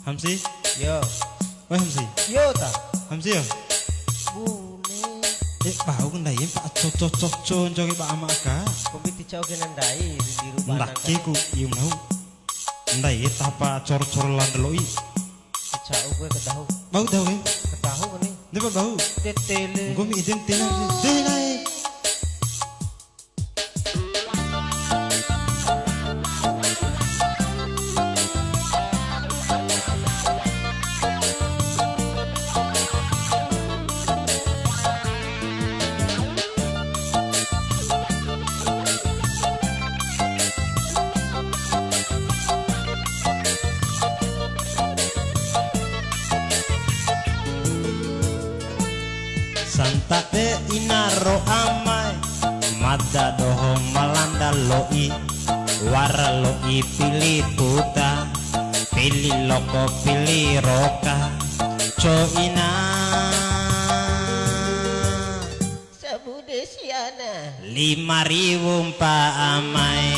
Hamsi? Yo. Wah Hamsi? Yo ta. Hamsi ya? Boleh. Bau kendai Pak cocok jogi Pak Amaka. Kopi dicauke nandai di rumah Ndak ku ieu mau. Ndai tapa cor-cor landeloi. Dicau gue ketahu. Bau tahu kan? Ketahu nih. Depa bau. Tetele. Gua mi idem tina deh. Santa de inaro amai mada doho malanda loi wara loi pilih tuta pilih loko pilih roka coina Sabude siana 5.000 pa amai.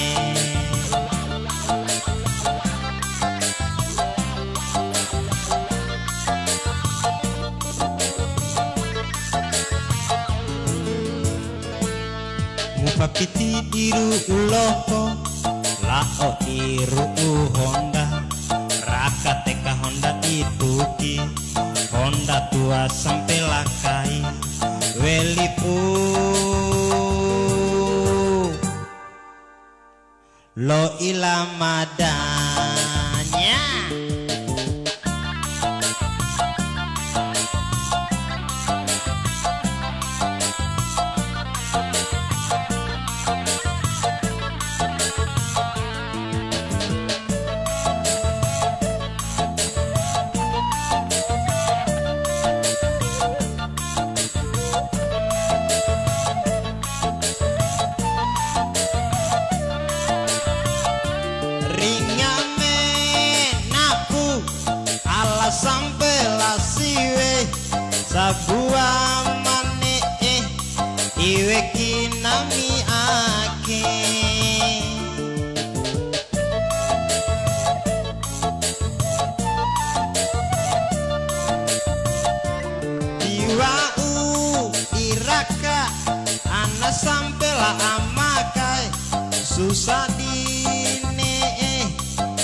Papiti diru uloko lao iru Honda raka teka Honda ituki Honda tua sampai lakai welipu lo ilamadanya. Sampai lasiwe sabua mane iwe kinami ake iwau iraka ana sampai la amakai susah dine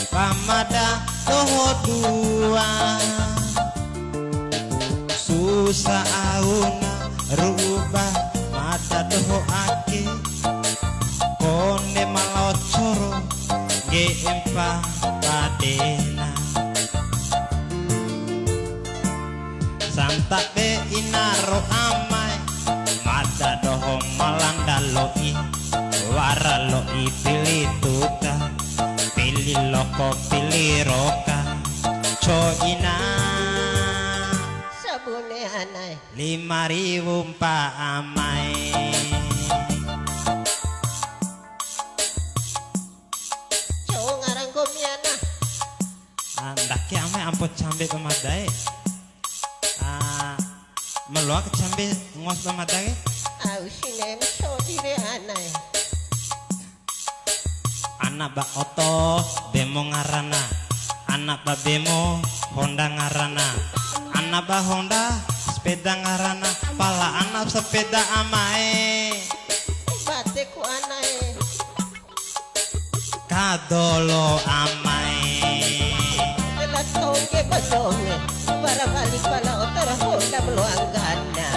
pamada toho dua susah auna rubah mata toho ake kone malocoro gempa padena santa be inaro amai mata doho malanda loi wara loi pilih tuta pilih loko pilih roka coina sabune anai 5.000 pa amai. Cowok ngarang gomiana Andake amai ampot cambe pemadai meluak cambe ngos pemadai au sinem sodire anai anak ba oto bemo ngarana anak ba bemo Honda ngarana anak ba Honda sepeda ngarana pala anak sepeda amae bateku anai kadolo amae telah toge badonge para balik pala otara Honda meluanggana